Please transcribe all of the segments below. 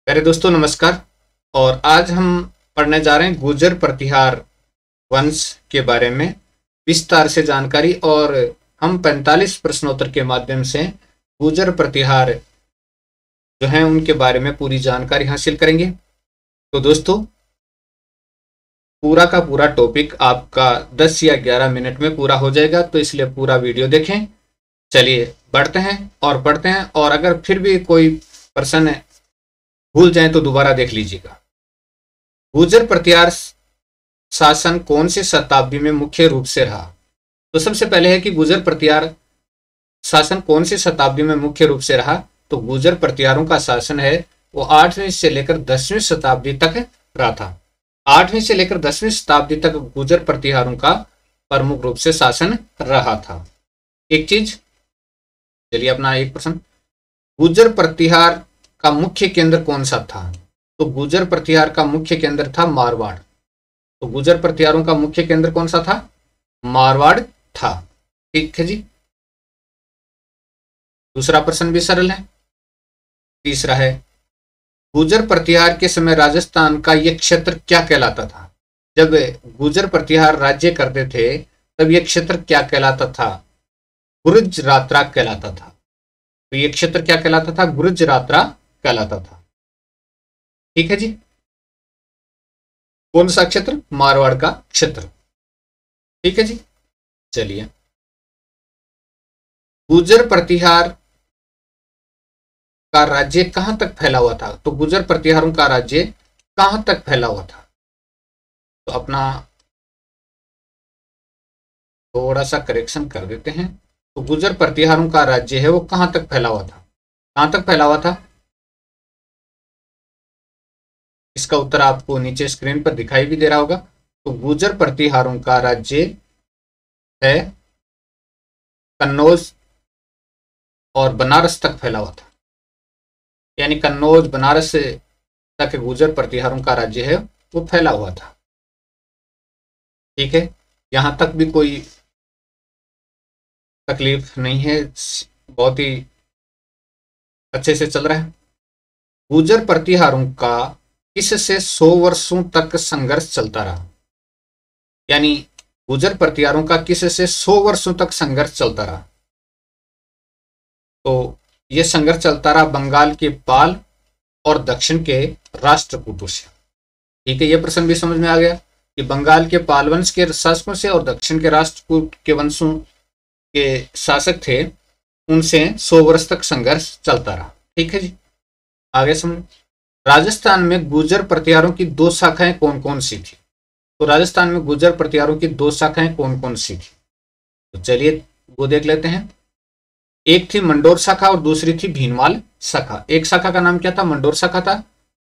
प्यारे दोस्तों नमस्कार। और आज हम पढ़ने जा रहे हैं गुर्जर प्रतिहार वंश के बारे में विस्तार से जानकारी। और हम 45 प्रश्नोत्तर के माध्यम से गुर्जर प्रतिहार जो हैं उनके बारे में पूरी जानकारी हासिल करेंगे। तो दोस्तों पूरा का पूरा टॉपिक आपका 10 या 11 मिनट में पूरा हो जाएगा, तो इसलिए पूरा वीडियो देखें। चलिए बढ़ते हैं और पढ़ते हैं, और अगर फिर भी कोई प्रश्न भूल जाए तो दोबारा देख लीजिएगा। गुर्जर प्रतिहार शासन कौन सी शताब्दी में मुख्य रूप से रहा? तो सबसे पहले है कि गुर्जर प्रतिहार शासन कौन सी शताब्दी में मुख्य रूप से रहा। तो गुर्जर प्रतिहारों का शासन है वो 8वीं से लेकर 10वीं शताब्दी तक रहा था। 8वीं से लेकर 10वीं शताब्दी तक गुर्जर प्रतिहारों का प्रमुख रूप से शासन रहा था। एक चीज, चलिए अपना एक प्रश्न, गुर्जर प्रतिहार का मुख्य केंद्र कौन सा था? तो गुर्जर प्रतिहार का मुख्य केंद्र था मारवाड़। तो गुर्जर प्रतिहारों का मुख्य केंद्र कौन सा था? मारवाड़ था। ठीक है जी। दूसरा प्रश्न भी सरल है। तीसरा है, गुर्जर प्रतिहार के समय राजस्थान का यह क्षेत्र क्या कहलाता था? जब गुर्जर प्रतिहार राज्य करते थे तब यह क्षेत्र क्या कहलाता था? गुर्जरात्रा कहलाता था। तो यह क्षेत्र क्या कहलाता था? गुर्जरात्रा कहलाता था। ठीक है जी। कौन सा क्षेत्र? मारवाड़ का क्षेत्र। ठीक है जी। चलिए, गुर्जर प्रतिहार का राज्य कहां तक फैला हुआ था? तो गुर्जर प्रतिहारों का राज्य कहां तक फैला हुआ था? तो अपना थोड़ा सा करेक्शन कर देते हैं। तो गुर्जर प्रतिहारों का राज्य है वो कहां तक फैला हुआ था? कहां तक फैला हुआ था? इसका उत्तर आपको नीचे स्क्रीन पर दिखाई भी दे रहा होगा। तो गुर्जर प्रतिहारों का राज्य है कन्नौज और बनारस तक फैला हुआ था। यानी कन्नौज बनारस तक गुर्जर प्रतिहारों का राज्य है वो फैला हुआ था। ठीक है, यहां तक भी कोई तकलीफ नहीं है, बहुत ही अच्छे से चल रहा है। गुर्जर प्रतिहारों का इससे 100 वर्षों तक संघर्ष चलता रहा। यानी गुर्जर प्रतिहारों का किससे 100 वर्षों तक संघर्ष चलता रहा। तो यह संघर्ष चलता रहा बंगाल के पाल और दक्षिण के राष्ट्रकूटों से। ठीक है, यह प्रश्न भी समझ में आ गया कि बंगाल के पाल वंश के शासकों से और दक्षिण के राष्ट्रकूट के वंशों के शासक थे, उनसे 100 वर्ष तक संघर्ष चलता रहा। ठीक है जी, आगे समझ। राजस्थान में गुर्जर प्रतिहारों की 2 शाखाएं कौन कौन सी थी? तो राजस्थान में गुर्जर प्रतिहारों की 2 शाखाएं कौन कौन सी थी? तो चलिए वो देख लेते हैं। एक थी मंडोर शाखा और दूसरी थी भीनमाल शाखा। एक शाखा का नाम क्या था? मंडोर शाखा था।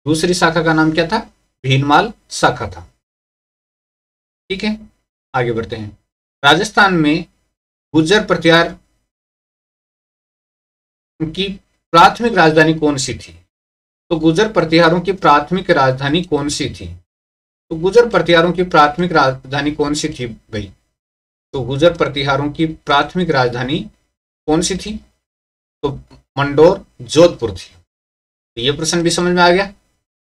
दूसरी शाखा का नाम क्या था? भीनमाल शाखा था। ठीक है, आगे बढ़ते हैं। राजस्थान में गुर्जर प्रतिहार की प्राथमिक राजधानी कौन सी थी? तो गुर्जर प्रतिहारों की प्राथमिक राजधानी कौन सी थी? तो गुर्जर प्रतिहारों की प्राथमिक राजधानी कौन सी थी भाई? तो गुर्जर प्रतिहारों की प्राथमिक राजधानी कौन सी थी? तो मंडोर जोधपुर थी। तो ये प्रश्न भी समझ में आ गया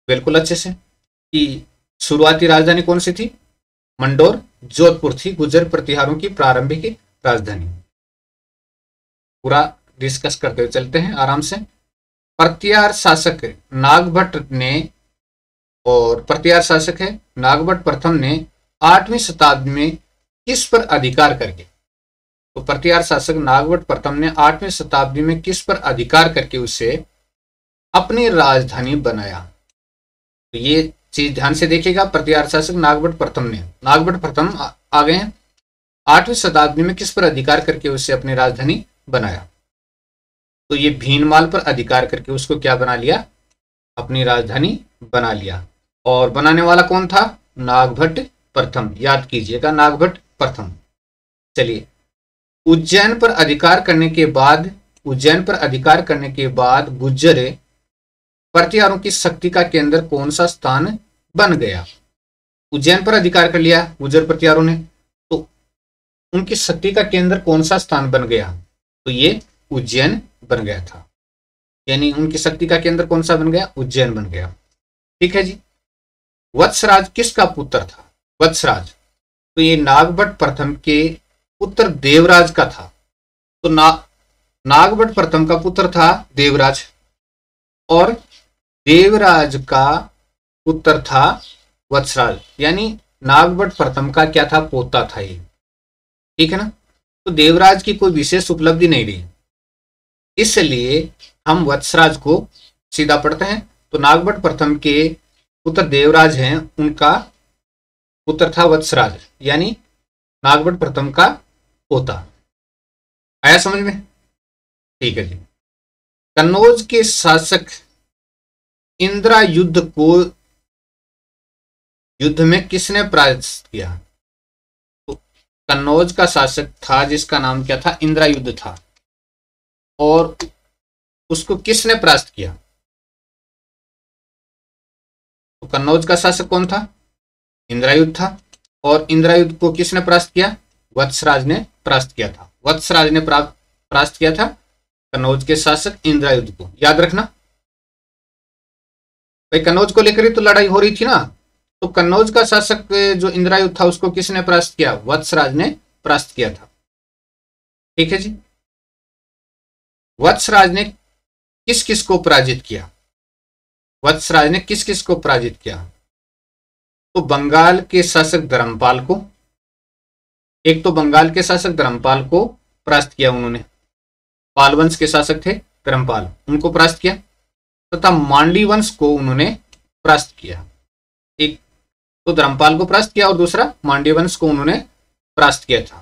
बिल्कुल अच्छे से कि शुरुआती राजधानी कौन सी थी? मंडोर जोधपुर थी गुर्जर प्रतिहारों की प्रारंभिक राजधानी। पूरा डिस्कस करते हुए चलते हैं आराम से। प्रतिहार शासक नागभट्ट ने, और प्रतिहार शासक है नागभट्ट प्रथम ने 8वीं शताब्दी में किस पर अधिकार करके? तो प्रतिहार शासक नागभट्ट प्रथम ने 8वीं शताब्दी में किस पर अधिकार करके उसे अपनी राजधानी बनाया? तो ये चीज ध्यान से देखिएगा। प्रतिहार शासक नागभट्ट प्रथम ने, नागभट्ट प्रथम आ गए हैं, 8वीं शताब्दी में किस पर अधिकार करके उसे अपनी राजधानी बनाया? तो ये भीनमाल पर अधिकार करके उसको क्या बना लिया? अपनी राजधानी बना लिया। और बनाने वाला कौन था? नागभट्ट प्रथम। याद कीजिएगा, नागभट्ट प्रथम। चलिए, उज्जैन पर अधिकार करने के बाद गुर्जर प्रतिहारों की शक्ति का केंद्र कौन सा स्थान बन गया? उज्जैन पर अधिकार कर लिया गुर्जर प्रतिहारों ने, तो उनकी शक्ति का केंद्र कौन सा स्थान बन गया? तो ये उज्जैन बन गया था। यानी उनकी शक्ति का केंद्र कौन सा बन गया? उज्जैन बन गया। ठीक है जी। वत्सराज किसका पुत्र था? वत्सराज तो ये नागभट्ट प्रथम के पुत्र देवराज का था। तो नागभट्ट प्रथम का पुत्र था देवराज, और देवराज का पुत्र था वत्सराज, यानी नागभट्ट प्रथम का क्या था? पोता था ये। ठीक है ना। तो देवराज की कोई विशेष उपलब्धि नहीं रही, इसलिए हम वत्सराज को सीधा पढ़ते हैं। तो नागभट्ट प्रथम के पुत्र देवराज हैं, उनका पुत्र था वत्सराज, यानी नागभट्ट प्रथम का पोता। आया समझ में? ठीक है जी। कन्नौज के शासक इंद्रायुध को युद्ध में किसने पराजित किया? तो कन्नौज का शासक था जिसका नाम क्या था? इंद्रायुध था, और उसको किसने परास्त किया? तो कन्नौज का शासक कौन था? इंद्रायुध था, और इंद्रायुध को किसने परास्त किया? वत्सराज ने परास्त किया था। वत्सराज ने परास्त किया था कन्नौज के शासक इंद्रायुध को। याद रखना भाई, कन्नौज को लेकर ही तो लड़ाई हो रही थी ना। तो कन्नौज का शासक जो इंद्रायुध था उसको किसने परास्त किया? वत्सराज ने परास्त किया था। ठीक है जी। वत्सराज ने किस किस को पराजित किया? वत्सराज ने किस किस को पराजित किया? तो बंगाल के शासक धर्मपाल को, एक तो बंगाल के शासक धर्मपाल को परास्त किया उन्होंने, पाल वंश के शासक थे धर्मपाल, उनको परास्त किया, तथा मांडी वंश को उन्होंने परास्त किया। एक तो धर्मपाल को परास्त किया और दूसरा मांडी वंश को उन्होंने परास्त किया था।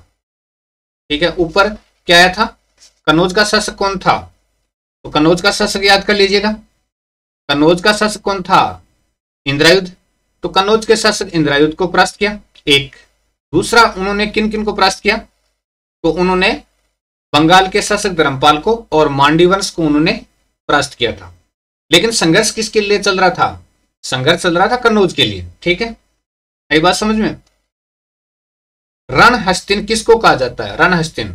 ठीक है। ऊपर क्या आया था? कन्नौज का शासक कौन था? तो कन्नौज का शासक याद कर लीजिएगा। कन्नौज का शासक कौन था? इंद्रायुध। तो कन्नौज के शासक इंद्रायुध को परास्त किया एक। दूसरा उन्होंने किन किन को परास्त किया? तो उन्होंने बंगाल के शासक धर्मपाल को और मांडी वंश को उन्होंने परास्त किया था। लेकिन संघर्ष किसके लिए चल रहा था? संघर्ष चल रहा था कन्नौज के लिए। ठीक है, यही बात समझ में। रणहस्तिन किसको कहा जाता है? रणहस्तिन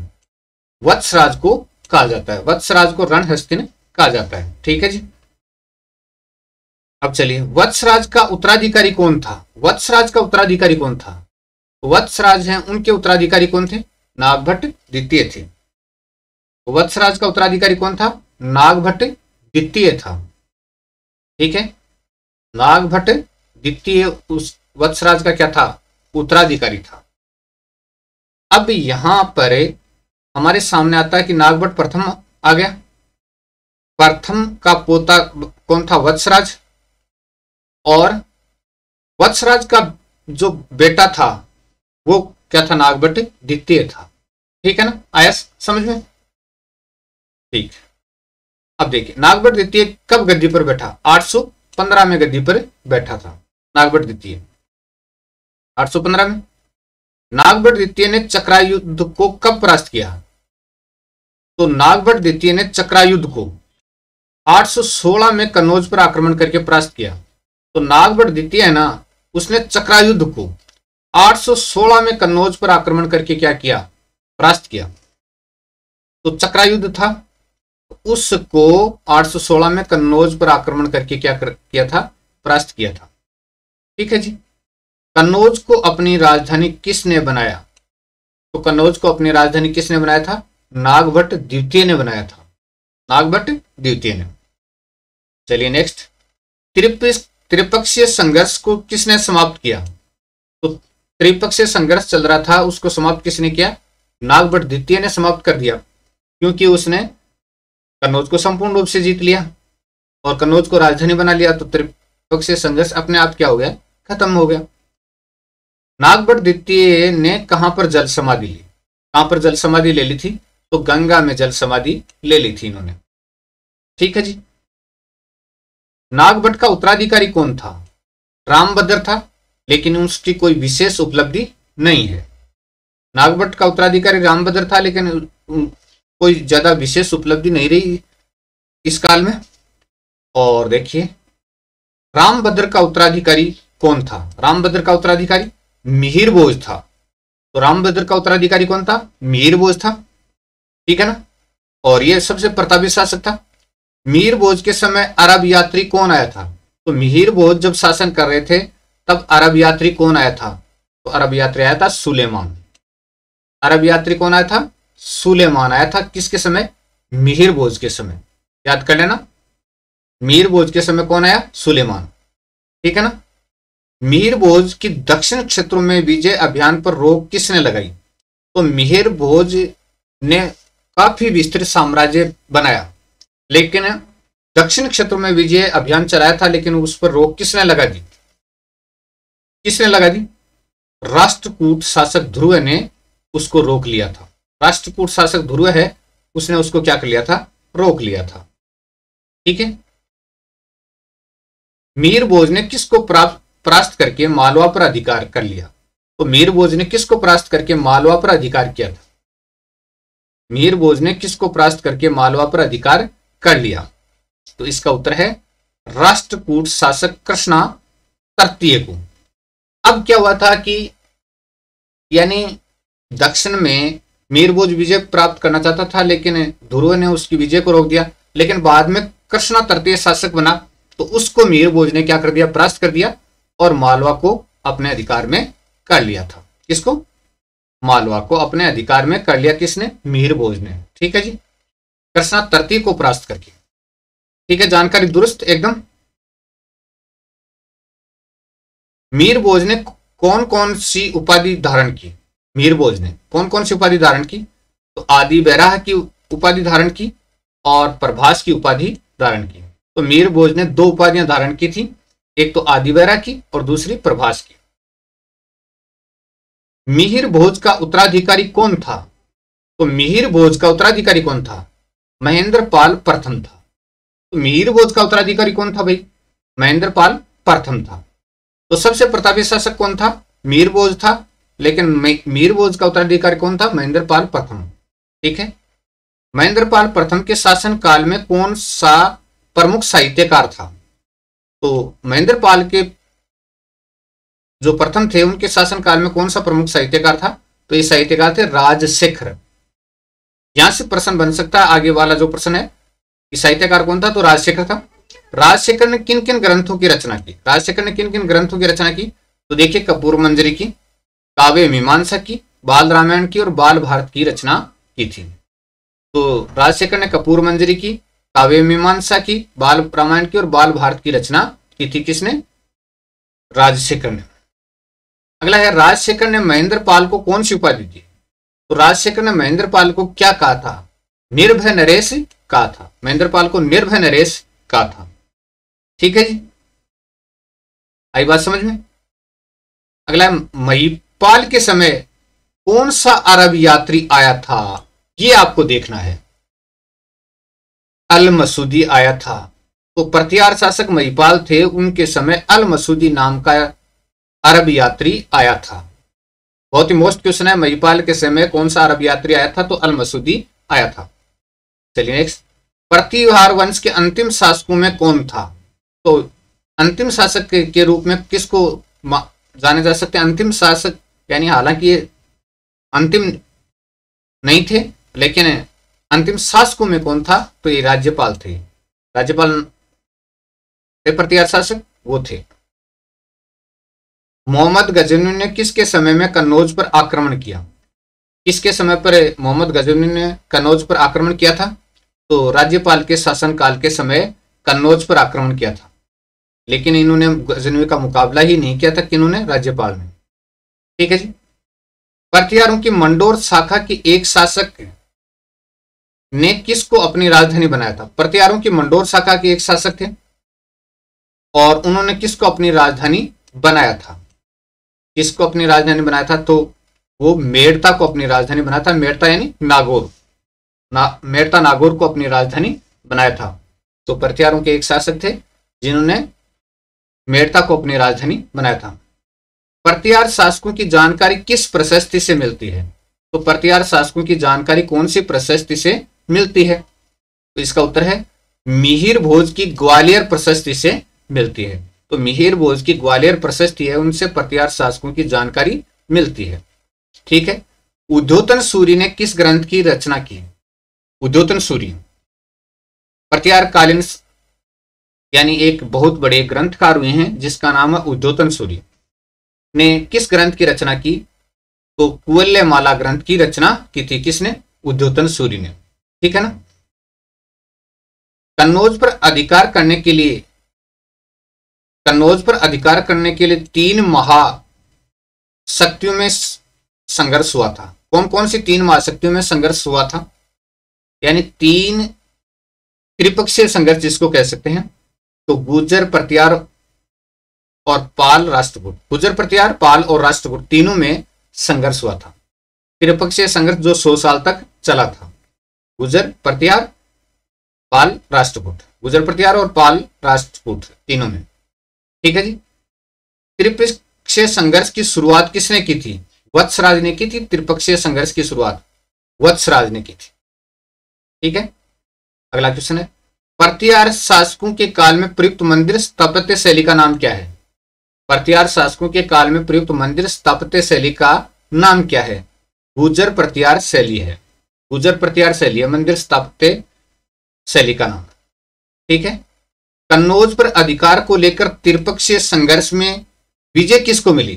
वत्सराज को कहा जाता है। वत्सराज को रणहस्तिन कहा जाता है। ठीक है जी। अब चलिए, वत्सराज का उत्तराधिकारी कौन था? वत्सराज का उत्तराधिकारी कौन था? वत्सराज हैं, उनके उत्तराधिकारी कौन थे? नागभट्ट द्वितीय थे। वत्सराज का उत्तराधिकारी कौन था? नागभट्ट द्वितीय था। ठीक है, नागभट्ट द्वितीय उस वत्सराज का क्या था? उत्तराधिकारी था। अब यहां पर हमारे सामने आता है कि नागभट्ट प्रथम आ गया। प्रथम का पोता कौन था? वत्सराज। और वत्सराज का जो बेटा था वो क्या था? नागभट्ट द्वितीय था। ठीक है ना, आया समझ में? ठीक। अब देखिए, नागभट्ट द्वितीय कब गद्दी पर बैठा? 815 में गद्दी पर बैठा था नागभट्ट द्वितीय। 815 में। नागभट्ट द्वितीय ने चक्रायुद्ध को कब परास्त किया? तो नागभट्ट द्वितीय ने चक्रायुद्ध को 816 में कन्नौज पर आक्रमण करके परास्त किया। तो नागभट्ट द्वितीय है ना, उसने चक्रायुद्ध को 816 में कन्नौज पर आक्रमण करके क्या किया? परास्त किया। तो चक्रायुद्ध था, उसको 816 में कन्नौज पर आक्रमण करके क्या किया था? परास्त किया था। ठीक है जी। कन्नौज को अपनी राजधानी किसने बनाया? तो कन्नौज को अपनी राजधानी किसने बनाया था? नागभट्ट द्वितीय ने बनाया था। नागभट्ट द्वितीय ने। चलिए नेक्स्ट, त्रिपक्षीय संघर्ष को किसने समाप्त किया? तो त्रिपक्षीय संघर्ष चल रहा था, उसको समाप्त किसने किया? नागभट्ट द्वितीय ने समाप्त कर दिया, क्योंकि उसने कन्नौज को संपूर्ण रूप से जीत लिया और कन्नौज को राजधानी बना लिया। तो त्रिपक्षीय संघर्ष अपने आप क्या हो गया? खत्म हो गया। नागभट्ट द्वितीय ने कहां पर जल समाधि ली? कहां पर जल समाधि ले ली थी? तो गंगा में जल समाधि ले ली थी इन्होंने। ठीक है जी। नागभट्ट का उत्तराधिकारी कौन था? रामभद्र था, लेकिन उसकी कोई विशेष उपलब्धि नहीं है। नागभट्ट का उत्तराधिकारी रामभद्र था, लेकिन कोई ज्यादा विशेष उपलब्धि नहीं रही इस काल में। और देखिए, रामभद्र का उत्तराधिकारी कौन था? रामभद्र का उत्तराधिकारी मिहिर भोज था। तो रामभद्र का उत्तराधिकारी कौन था? मिहिर भोज था। ठीक है ना। और ये सबसे प्रतापी शासक था। मीर भोज के समय अरब यात्री कौन आया था? तो मीर भोज जब शासन कर रहे थे तब अरब यात्री कौन आया था? तो अरब यात्री आया था सुलेमान। अरब यात्री कौन आया था? सुलेमान आया था। किसके समय? मिहिर भोज के समय। याद कर लेना, मीर भोज के समय कौन आया? सुलेमान। ठीक है ना। मिहिर भोज की दक्षिण क्षेत्रों में विजय अभियान पर रोक किसने लगाई? तो मिहिर भोज ने काफी विस्तृत साम्राज्य बनाया, लेकिन दक्षिण क्षेत्रों में विजय अभियान चलाया था, लेकिन उस पर रोक किसने लगा दी? किसने लगा दी? राष्ट्रकूट शासक ध्रुव ने उसको रोक लिया था। राष्ट्रकूट शासक ध्रुव है, उसने उसको क्या कर लिया था? रोक लिया था। ठीक है। मीर भोज ने किसको परास्त करके मालवा पर अधिकार कर लिया? तो मीर भोज ने किसको परास्त करके मालवा पर अधिकार किया था? मीर भोज ने किसको परास्त करके मालवा पर अधिकार कर लिया? तो इसका उत्तर है राष्ट्रकूट शासक कृष्णा तृतीय को। अब क्या हुआ था कि यानी दक्षिण में मीर भोज विजय प्राप्त करना चाहता था, लेकिन ध्रुव ने उसकी विजय को रोक दिया। लेकिन बाद में कृष्णा तृतीय शासक बना, तो उसको मीर भोज ने क्या कर दिया? परास्त कर दिया और मालवा को अपने अधिकार में कर लिया था। किसको? मालवा को अपने अधिकार में कर लिया। किसने? मीर भोज ने। ठीक है जी, कृष्णा तृतीय को परास्त करके। ठीक है, जानकारी दुरुस्त एकदम। मीर भोज ने कौन कौन सी उपाधि धारण की? मीर भोज ने कौन कौन सी उपाधि धारण की? तो आदि बैराह की उपाधि धारण की और प्रभास की उपाधि धारण की। तो मीर भोज ने दो उपाधियां धारण की थी, एक तो आदि बैराह की और दूसरी प्रभास की। मिहिर भोज का उत्तराधिकारी कौन था? तो मिहिर भोज का उत्तराधिकारी कौन था? महेंद्र पाल प्रथम था। तो मिहिर भोज का उत्तराधिकारी कौन था भाई? महेंद्र पाल प्रथम था। तो सबसे प्रतापी शासक कौन था? मीर भोज था, लेकिन मीर भोज का उत्तराधिकारी कौन था? महेंद्र पाल प्रथम। ठीक है। महेंद्र पाल प्रथम के शासन काल में कौन सा प्रमुख साहित्यकार था? तो महेंद्र पाल के जो प्रथम थे उनके शासन काल में कौन सा प्रमुख साहित्यकार था? तो ये साहित्यकार थे राजशेखर। यहां से प्रश्न बन सकता है, आगे वाला जो प्रश्न है कि साहित्यकार कौन था? तो राजशेखर था। राजशेखर ने किन किन ग्रंथों की रचना की? राजशेखर ने किन किन ग्रंथों की रचना की? तो देखिए, कपूर मंजरी की, काव्य मीमांसा की, बाल रामायण की और बाल भारत की रचना की थी। तो राजशेखर ने कपूर मंजरी की, काव्य मीमांसा की, बाल रामायण की और बाल भारत की रचना की थी। किसने? राजशेखर ने। अगला है, राजशेखर ने महेंद्र पाल को कौन सी उपाधि दी? तो राजशेखर ने महेंद्र पाल को क्या कहा था? निर्भय नरेश कहा था। महेंद्र पाल को निर्भय नरेश कहा था। ठीक है जी, आई बात समझ में। अगला है, महिपाल के समय कौन सा अरब यात्री आया था? ये आपको देखना है। अल मसूदी आया था। तो प्रतिहार शासक महिपाल थे, उनके समय अल मसूदी नाम का अरब यात्री आया था। बहुत ही मोस्ट क्वेश्चन है, महिपाल के समय कौन सा अरब यात्री आया था? तो अल मसूदी आया था। चलिए नेक्स्ट, प्रतिहार वंश के अंतिम शासकों में कौन था? तो अंतिम शासक के रूप में किसको जाने जा सकते हैं? अंतिम शासक, यानी हालांकि ये अंतिम नहीं थे, लेकिन अंतिम शासकों में कौन था? तो ये राज्यपाल थे। राज्यपाल प्रतिहार शासक वो थे। मोहम्मद गजनवी ने किसके समय में कन्नौज पर आक्रमण किया? किसके समय पर मोहम्मद गजनवी ने कन्नौज पर आक्रमण किया था? तो राज्यपाल के शासनकाल के समय कन्नौज पर आक्रमण किया था, लेकिन इन्होंने गजनवी का मुकाबला ही नहीं किया था। किन्होंने? राज्यपाल ने। ठीक है जी। प्रतिहारों की मंडोर शाखा की एक शासक ने किसको अपनी राजधानी बनाया था? प्रतिहारों की मंडोर शाखा के एक शासक थे और उन्होंने किसको अपनी राजधानी बनाया था? किसको अपनी राजधानी बनाया था? तो वो मेड़ता को अपनी राजधानी बनाया था। मेड़ता यानी नागौर, मेड़ता नागौर को अपनी राजधानी बनाया था। तो प्रतिहारों के एक शासक थे जिन्होंने मेड़ता को अपनी राजधानी बनाया था। प्रतिहार शासकों की जानकारी किस प्रशस्ति से मिलती है? तो प्रतिहार शासकों की जानकारी कौन सी प्रशस्ति से मिलती है? तो इसका उत्तर है मिहिर भोज की ग्वालियर प्रशस्ति से मिलती है। तो मिहिर भोज की ग्वालियर प्रशस्ति है, उनसे प्रतिहार शासकों की जानकारी मिलती है। ठीक है। उद्योतन सूरी ने किस ग्रंथ की रचना की? उद्योतन सूरी प्रतिहारकालीन यानी एक बहुत बड़े ग्रंथकार हुए हैं जिसका नाम है उद्योतन सूरि, ने किस ग्रंथ की रचना की? तो कुवलयमाला ग्रंथ की रचना की थी। किसने? उद्योतन सूरि ने। ठीक है ना। कन्नौज पर अधिकार करने के लिए 3 महाशक्तियों में संघर्ष हुआ था। कौन कौन सी 3 महाशक्तियों में संघर्ष हुआ था? यानी 3 त्रिपक्षीय संघर्ष जिसको कह सकते हैं। तो गुर्जर, प्रतिहार और पाल, राष्ट्रकूट। गुर्जर, प्रतिहार, पाल और राष्ट्रकूट तीनों में संघर्ष हुआ था। त्रिपक्षीय संघर्ष जो 100 साल तक चला था। गुर्जर, प्रतिहार, पाल, राष्ट्रकूट। गुर्जर, प्रतिहार और पाल, राष्ट्रकूट तीनों में। ठीक है जी। त्रिपक्षीय संघर्ष की शुरुआत किसने की थी? वत्सराज ने की थी। त्रिपक्षीय संघर्ष की शुरुआत वत्सराज ने की थी। ठीक है। अगला क्वेश्चन है, प्रतिहार शासकों के काल में प्रयुक्त मंदिर स्थापत्य शैली का नाम क्या है? प्रतिहार शासकों के काल में प्रयुक्त मंदिर स्थापत्य शैली का नाम क्या है? गुर्जर प्रतिहार शैली है। गुर्जर प्रतिहार शैली है मंदिर स्थापत्य शैली का नाम। ठीक है। कन्नौज पर अधिकार को लेकर त्रिपक्षीय संघर्ष में विजय किसको मिली?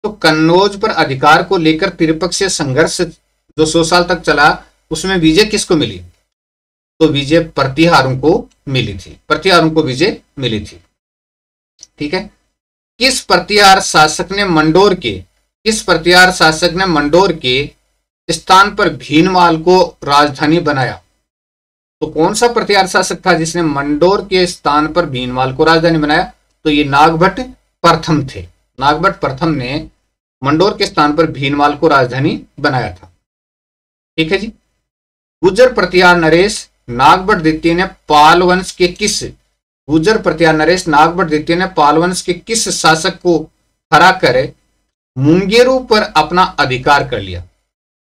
तो कन्नौज पर अधिकार को लेकर त्रिपक्षीय संघर्ष जो 100 साल तक चला उसमें विजय किसको मिली? तो विजय प्रतिहारों को मिली थी। प्रतिहारों को विजय मिली थी। ठीक है। किस प्रतिहार शासक ने मंडोर के स्थान पर भीनमाल को राजधानी बनाया? तो कौन सा प्रतिहार शासक था जिसने मंडोर के स्थान पर भीनमाल को राजधानी बनाया? तो ये नागभट्ट प्रथम थे। नागभट्ट प्रथम ने मंडोर के स्थान पर भीनमाल को राजधानी बनाया था। ठीक है जी। गुर्जर प्रतिहार नरेश नागभट्ट द्वितीय ने पाल वंश के किस शासक को हराकर मुंगेरू पर अपना अधिकार कर लिया?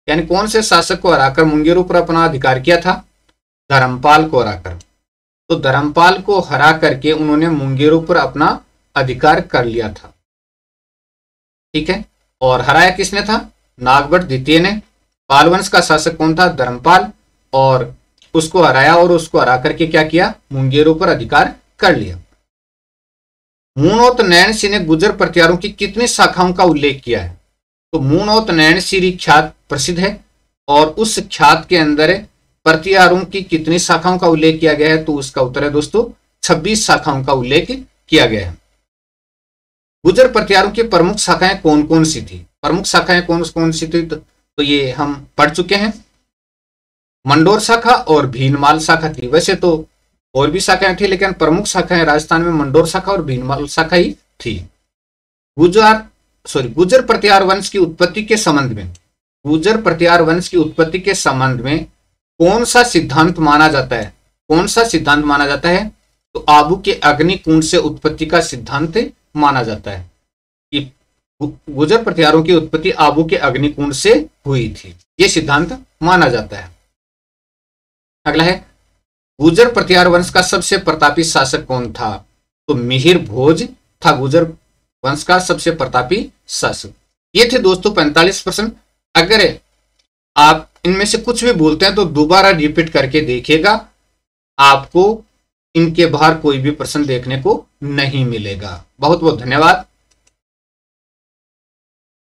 यानी कौन से शासक को हराकर मुंगेरू पर अपना अधिकार किया था? धर्मपाल को हराकर। तो धर्मपाल को हरा करके उन्होंने मुंगेरू पर अपना अधिकार कर लिया था। ठीक है। और हराया किसने था? नागभट्ट द्वितीय ने। पाल वंश का शासक कौन था? धर्मपाल। और उसको हराया और उसको हरा करके क्या किया? मुंगेरू पर अधिकार कर लिया। मूणोत नैन सिंह ने गुर्जर प्रतिहारों की कितनी शाखाओं का उल्लेख किया है? तो मूणोत नैन सिंह ख्यात प्रसिद्ध है और उस ख्यात के अंदर प्रतिहारों की कितनी शाखाओं का उल्लेख किया गया है? तो उसका उत्तर है दोस्तों 26 शाखाओं का उल्लेख किया गया है। गुर्जर प्रतिहारों की प्रमुख शाखाएं कौन कौन सी थी? प्रमुख शाखाएं कौन कौन सी थी? तो ये हम पढ़ चुके हैं। मंडोर शाखा और भीनमाल शाखा थी। वैसे तो और भी शाखाएं थी लेकिन प्रमुख शाखाएं राजस्थान में मंडोर शाखा और भीनमाल शाखा ही थी। गुर्जर प्रतिहार वंश की उत्पत्ति के संबंध में कौन सा सिद्धांत माना जाता है? तो आबू के अग्निकुंड से उत्पत्ति का सिद्धांत माना जाता है कि गुर्जर प्रतिहारों की उत्पत्ति आबू के अग्निकुंड से हुई थी। यह सिद्धांत माना जाता है। अगला है, गुर्जर प्रतिहार वंश का सबसे प्रतापी शासक कौन था? तो मिहिर भोज था गुर्जर वंश का सबसे प्रतापी शासक। ये थे दोस्तों 45 प्रश्न। अगर आप इनमें से कुछ भी बोलते हैं तो दोबारा रिपीट करके देखिएगा, आपको इनके बाहर कोई भी प्रश्न देखने को नहीं मिलेगा। बहुत बहुत धन्यवाद।